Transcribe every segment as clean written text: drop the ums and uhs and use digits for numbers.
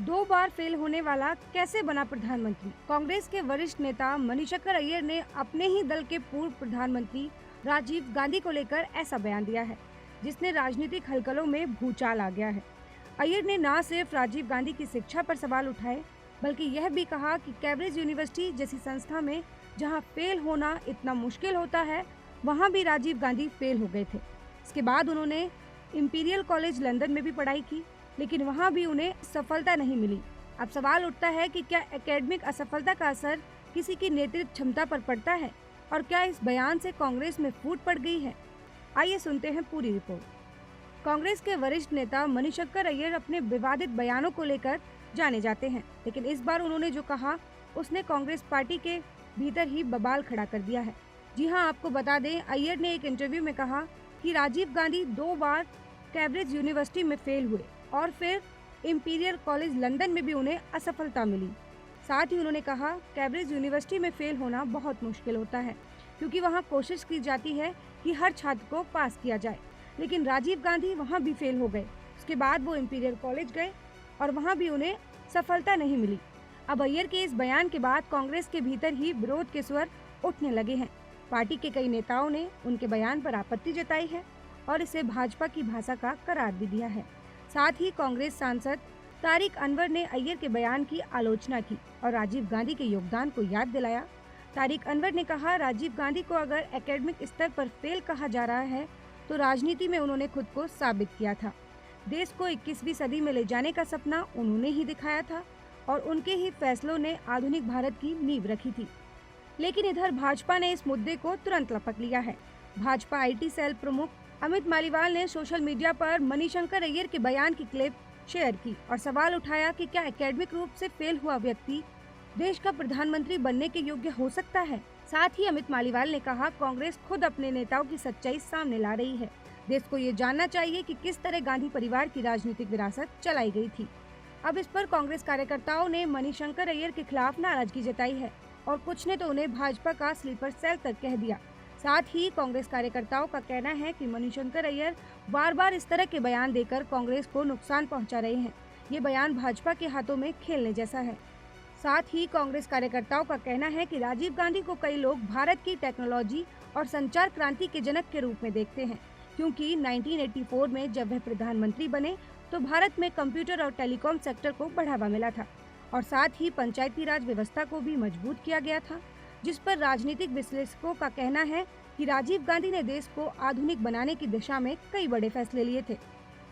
2 बार fail होने वाला कैसे बना प्रधानमंत्री? कांग्रेस के वरिष्ठ नेता मनीशंकर अय्यर ने अपने ही दल के पूर्व प्रधानमंत्री राजीव गांधी को लेकर ऐसा बयान दिया है, जिसने राजनीतिक हलचलों में भूचाल आ गया है। अय्यर ने न सिर्फ राजीव गांधी की शिक्षा पर सवाल उठाए, बल्कि यह भी कहा कि कैम्ब्रिज यूनिवर्सिटी जैसी संस्था में जहां फेल होना इतना मुश्किल होता है, वहां भी राजीव गांधी फेल हो गए थे। इसके बाद उन्होंने इंपीरियल कॉलेज लंदन में भी पढ़ाई की, लेकिन वहां भी उन्हें सफलता नहीं मिली। अब सवाल उठता है कि क्या एकेडमिक असफलता का असर किसी की नेतृत्व क्षमता पर पड़ता है, और क्या इस बयान से कांग्रेस में फूट पड़ गई है? आइए सुनते हैं पूरी रिपोर्ट। कांग्रेस के वरिष्ठ नेता मनीशंकर अय्यर अपने विवादित बयानों को लेकर जाने जाते हैं, लेकिन इस बार उन्होंने जो कहा उसने कांग्रेस पार्टी के भीतर ही बवाल खड़ा कर दिया है। जी हां, आपको बता दें, अय्यर ने एक इंटरव्यू में कहा कि राजीव गांधी 2 बार कैम्ब्रिज यूनिवर्सिटी में फेल हुए और फिर इंपीरियल कॉलेज लंदन में भी उन्हें असफलता मिली। साथ ही उन्होंने कहा, कैम्ब्रिज यूनिवर्सिटी में फेल होना बहुत मुश्किल होता है, क्योंकि वहां कोशिश की जाती है कि हर छात्र को पास किया जाए, लेकिन राजीव गांधी वहां भी फेल हो गए। उसके बाद वो इंपीरियल कॉलेज गए और वहां भी उन्हें सफलता नहीं मिली। अब अय्यर के इस बयान के बाद कांग्रेस के भीतर ही विरोध के स्वर उठने लगे हैं। पार्टी के कई नेताओं ने उनके बयान पर आपत्ति जताई है और इसे भाजपा की भाषा का करार भी दिया है। साथ ही कांग्रेस सांसद तारिक अनवर ने अय्यर के बयान की आलोचना की और राजीव गांधी के योगदान को याद दिलाया। तारिक अनवर ने कहा, राजीव गांधी को अगर एकेडमिक स्तर पर फेल कहा जा रहा है, तो राजनीति में उन्होंने खुद को साबित किया था। देश को 21वीं सदी में ले जाने का सपना उन्होंने ही दिखाया था और उनके ही फैसलों ने आधुनिक भारत की नींव रखी थी। लेकिन इधर भाजपा ने इस मुद्दे को तुरंत लपक लिया है। भाजपा आईटी सेल प्रमुख अमित मालीवाल ने सोशल मीडिया पर मनीशंकर अय्यर के बयान की क्लिप शेयर की और सवाल उठाया कि क्या एकेडमिक रूप से फेल हुआ व्यक्ति देश का प्रधानमंत्री बनने के योग्य हो सकता है। साथ ही अमित मालीवाल ने कहा, कांग्रेस खुद अपने नेताओं की सच्चाई सामने ला रही है। देश को ये जानना चाहिए कि किस तरह गांधी परिवार की राजनीतिक विरासत चलाई गई थी। अब इस पर कांग्रेस कार्यकर्ताओं ने मनीशंकर अय्यर के खिलाफ नाराजगी जताई है और कुछ ने तो उन्हें भाजपा का स्लीपर सेल तक कह दिया। साथ ही कांग्रेस कार्यकर्ताओं का कहना है कि मनीशंकर अय्यर बार बार इस तरह के बयान देकर कांग्रेस को नुकसान पहुंचा रहे हैं। ये बयान भाजपा के हाथों में खेलने जैसा है। साथ ही कांग्रेस कार्यकर्ताओं का कहना है कि राजीव गांधी को कई लोग भारत की टेक्नोलॉजी और संचार क्रांति के जनक के रूप में देखते हैं, क्योंकि 1984 में जब वह प्रधानमंत्री बने तो भारत में कंप्यूटर और टेलीकॉम सेक्टर को बढ़ावा मिला था और साथ ही पंचायती राज व्यवस्था को भी मजबूत किया गया था, जिस पर राजनीतिक विश्लेषकों का कहना है कि राजीव गांधी ने देश को आधुनिक बनाने की दिशा में कई बड़े फैसले लिए थे।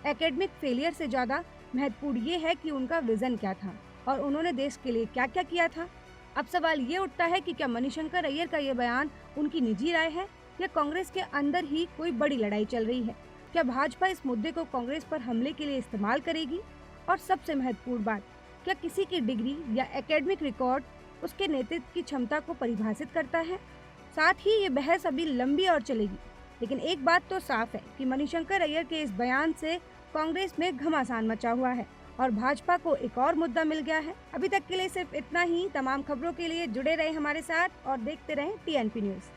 एकेडमिक फेलियर से ज्यादा महत्वपूर्ण ये है कि उनका विजन क्या था और उन्होंने देश के लिए क्या क्या किया था। अब सवाल ये उठता है कि क्या मनीशंकर अय्यर का ये बयान उनकी निजी राय है या कांग्रेस के अंदर ही कोई बड़ी लड़ाई चल रही है। क्या भाजपा इस मुद्दे को कांग्रेस पर हमले के लिए इस्तेमाल करेगी? और सबसे महत्वपूर्ण बात, क्या किसी की डिग्री या एकेडमिक रिकॉर्ड उसके नेतृत्व की क्षमता को परिभाषित करता है? साथ ही ये बहस अभी लंबी और चलेगी, लेकिन एक बात तो साफ है कि मनीशंकर अय्यर के इस बयान से कांग्रेस में घमासान मचा हुआ है और भाजपा को एक और मुद्दा मिल गया है। अभी तक के लिए सिर्फ इतना ही। तमाम खबरों के लिए जुड़े रहे हमारे साथ और देखते रहें TNP न्यूज़।